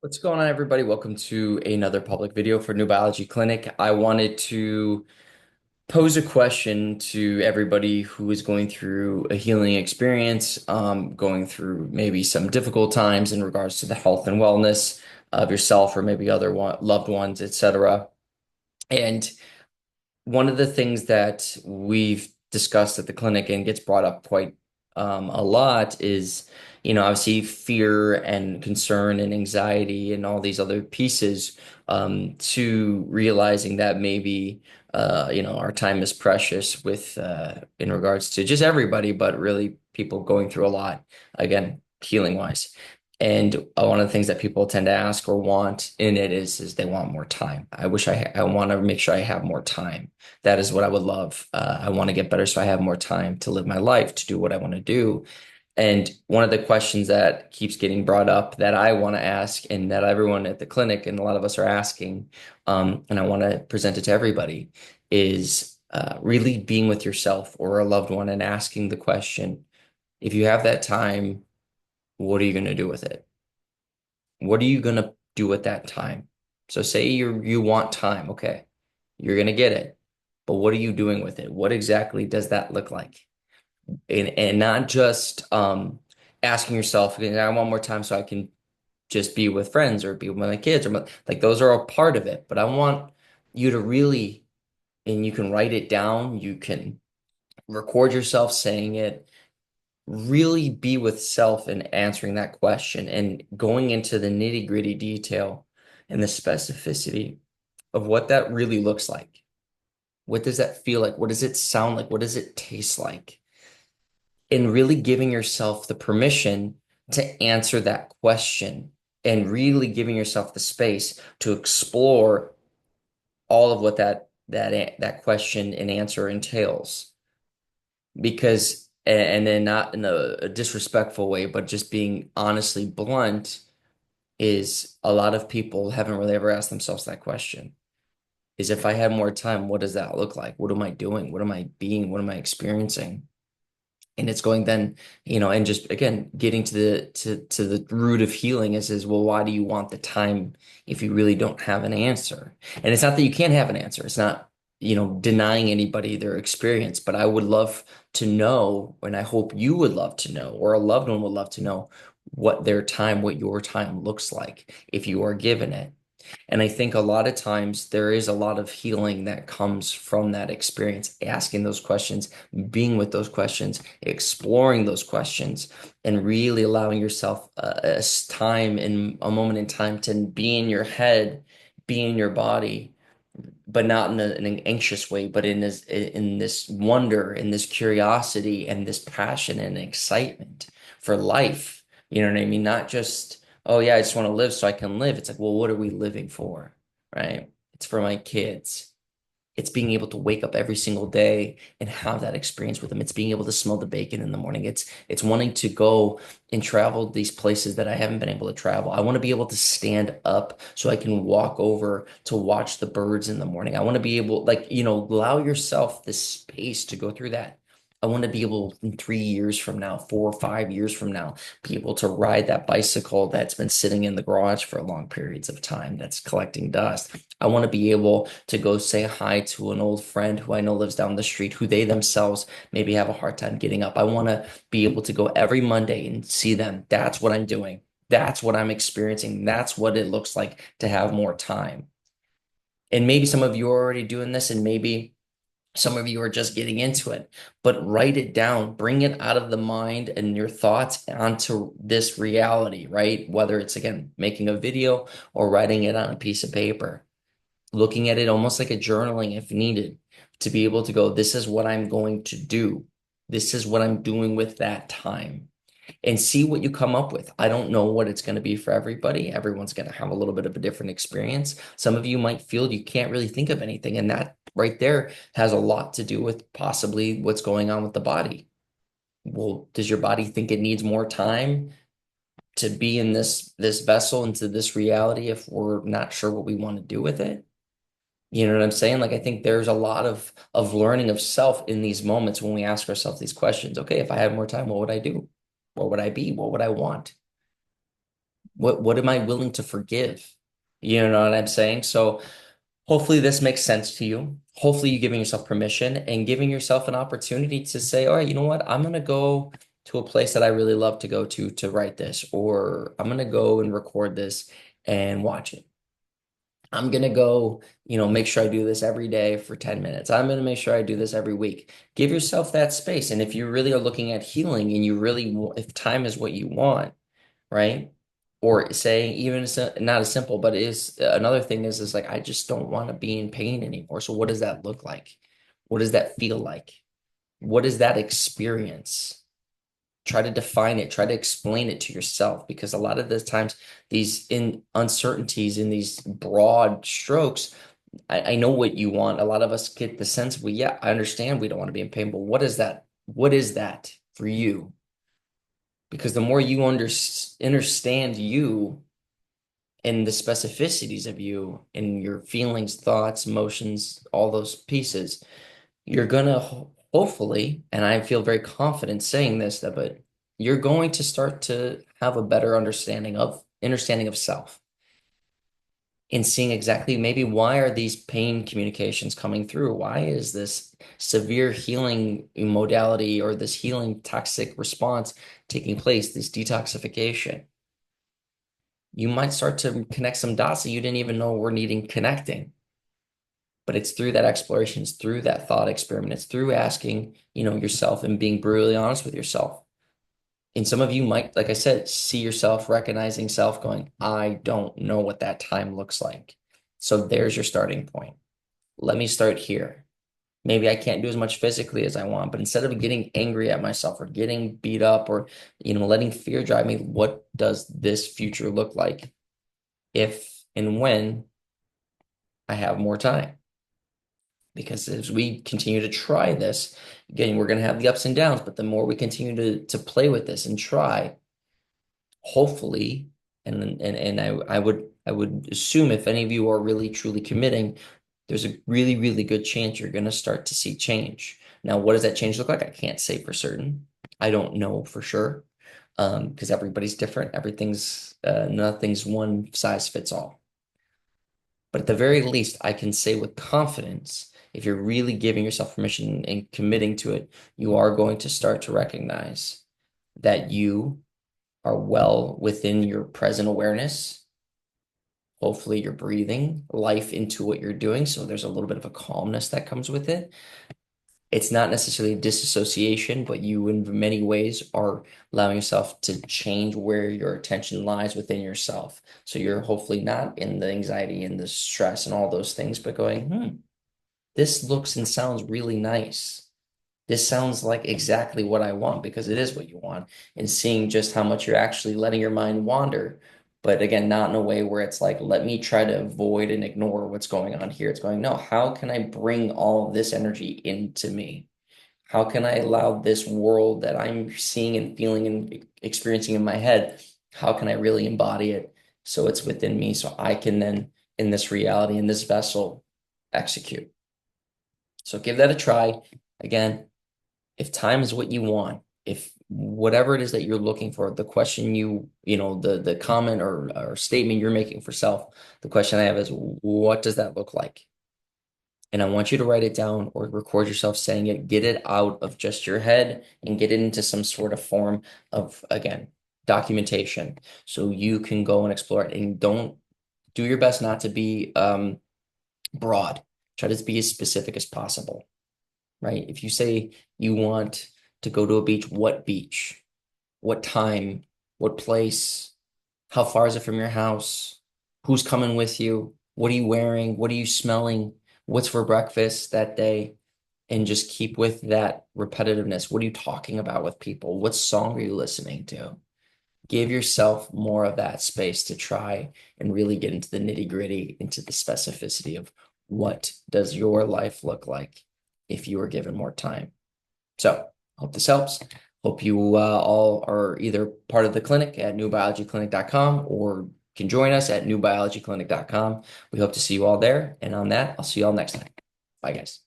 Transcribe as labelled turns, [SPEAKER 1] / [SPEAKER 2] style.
[SPEAKER 1] What's going on, everybody? Welcome to another public video for New Biology Clinic. I wanted to pose a question to everybody who is going through a healing experience, going through maybe some difficult times in regards to the health and wellness of yourself or maybe loved ones, etc. And one of the things that we've discussed at the clinic and gets brought up quite a lot is, obviously fear and concern and anxiety and all these other pieces to realizing that maybe, our time is precious with in regards to just everybody, but really people going through a lot, again, healing wise. And one of the things that people tend to ask or want in it is they want more time. I want to make sure I have more time. That is what I would love. I want to get better so I have more time to live my life, to do what I want to do. And one of the questions that keeps getting brought up that I want to ask and that everyone at the clinic and a lot of us are asking, and I want to present it to everybody, is really being with yourself or a loved one and asking the question, if you have that time, what are you going to do with it? What are you going to do with that time? So say you want time, okay, you're going to get it. But what are you doing with it? What exactly does that look like? And not just asking yourself, "Okay, I want more time so I can just be with friends or be with my kids like those are a part of it. But I want you to really, and you can write it down, you can record yourself saying it, really be with self and answering that question and going into the nitty-gritty detail and the specificity of what that really looks like. What does that feel like? What does it sound like? What does it taste like? And really giving yourself the permission to answer that question and really giving yourself the space to explore all of what that question and answer entails. Because and then not in a disrespectful way, but just being honestly blunt is a lot of people haven't really ever asked themselves that question. Is if I had more time, what does that look like? What am I doing? What am I being? What am I experiencing? And it's going then, and just again getting to the root of healing is well, why do you want the time if you really don't have an answer? And it's not that you can't have an answer. It's not, denying anybody their experience, but I would love to know, and I hope you would love to know, or a loved one would love to know what your time looks like if you are given it. And I think a lot of times there is a lot of healing that comes from that experience, asking those questions, being with those questions, exploring those questions, and really allowing yourself a time in a moment in time to be in your head, be in your body, but not in an anxious way, but in this wonder, in this curiosity, and this passion and excitement for life. You know what I mean? Not just, oh yeah, I just want to live so I can live. It's like, well, what are we living for? Right? It's for my kids. It's being able to wake up every single day and have that experience with them. It's being able to smell the bacon in the morning. It's wanting to go and travel these places that I haven't been able to travel. I want to be able to stand up so I can walk over to watch the birds in the morning. I want to be able, like, allow yourself the space to go through that. I want to be able in 3 years from now, 4 or 5 years from now, be able to ride that bicycle that's been sitting in the garage for long periods of time that's collecting dust. I want to be able to go say hi to an old friend who I know lives down the street, who they themselves maybe have a hard time getting up. I want to be able to go every Monday and see them. That's what I'm doing. That's what I'm experiencing. That's what it looks like to have more time. And maybe some of you are already doing this, and maybe some of you are just getting into it, but write it down, bring it out of the mind and your thoughts onto this reality, right? Whether it's again making a video or writing it on a piece of paper, looking at it almost like a journaling if needed, to be able to go, this is what I'm going to do. This is what I'm doing with that time. And see what you come up with. I don't know what it's going to be for everybody. Everyone's going to have a little bit of a different experience. Some of you might feel you can't really think of anything, and that right there has a lot to do with possibly what's going on with the body. Well, does your body think it needs more time to be in this vessel into this reality if we're not sure what we want to do with it? You know what I'm saying? Like I think there's a lot of learning of self in these moments when we ask ourselves these questions. Okay, if I had more time, what would I do? What would I be? What would I want? What am I willing to forgive? You know what I'm saying? So hopefully this makes sense to you. Hopefully you giving yourself permission and giving yourself an opportunity to say, all right, you know what? I'm gonna go to a place that I really love to go to write this, or I'm gonna go and record this and watch it. I'm gonna go, make sure I do this every day for 10 minutes. I'm gonna make sure I do this every week. Give yourself that space. And if you really are looking at healing and you really, if time is what you want, right? Or saying even not as simple, but it is another thing is like I just don't want to be in pain anymore. So what does that look like? What does that feel like? What is that experience? Try to define it, try to explain it to yourself because a lot of the times these in uncertainties in these broad strokes, I know what you want. A lot of us get the sense, well, yeah, I understand we don't want to be in pain, but what is that? What is that for you? Because the more you understand you and the specificities of you and your feelings, thoughts, emotions, all those pieces, you're gonna hopefully, and I feel very confident saying this, that but you're going to start to have a better understanding of self and seeing exactly maybe why are these pain communications coming through? Why is this severe healing modality or this healing toxic response taking place, this detoxification? You might start to connect some dots that you didn't even know were needing connecting. But it's through that exploration, it's through that thought experiment, it's through asking, yourself and being brutally honest with yourself. And some of you might, like I said, see yourself recognizing self going, I don't know what that time looks like. So there's your starting point. Let me start here. Maybe I can't do as much physically as I want, but instead of getting angry at myself or getting beat up or, letting fear drive me, what does this future look like if and when I have more time? Because as we continue to try this, again, we're going to have the ups and downs, but the more we continue to play with this and try, hopefully, and I would assume if any of you are really truly committing, there's a really, really good chance you're going to start to see change. Now, what does that change look like? I can't say for certain. I don't know for sure. Because everybody's different. Nothing's one size fits all. But at the very least, I can say with confidence, if you're really giving yourself permission and committing to it, you are going to start to recognize that you are well within your present awareness. Hopefully, you're breathing life into what you're doing. So there's a little bit of a calmness that comes with it. It's not necessarily disassociation, but you, in many ways, are allowing yourself to change where your attention lies within yourself. So you're hopefully not in the anxiety and the stress and all those things, but going, this looks and sounds really nice. This sounds like exactly what I want because it is what you want. And seeing just how much you're actually letting your mind wander. But again, not in a way where it's like, let me try to avoid and ignore what's going on here. It's going, no, how can I bring all of this energy into me? How can I allow this world that I'm seeing and feeling and experiencing in my head, how can I really embody it so it's within me so I can then, in this reality, in this vessel, execute? So give that a try. Again, if time is what you want, if whatever it is that you're looking for, the question the comment or statement you're making for self, the question I have is, what does that look like? And I want you to write it down or record yourself saying it, get it out of just your head and get it into some sort of form of, again, documentation so you can go and explore it. And don't do your best not to be broad. Try to be as specific as possible, right? If you say you want to go to a beach, what beach? What time? What place? How far is it from your house? Who's coming with you? What are you wearing? What are you smelling? What's for breakfast that day? And just keep with that repetitiveness. What are you talking about with people? What song are you listening to? Give yourself more of that space to try and really get into the nitty-gritty, into the specificity of what does your life look like if you were given more time. So, hope this helps. Hope you all are either part of the clinic at newbiologyclinic.com or can join us at newbiologyclinic.com. We hope to see you all there. And on that, I'll see you all next time. Bye, guys.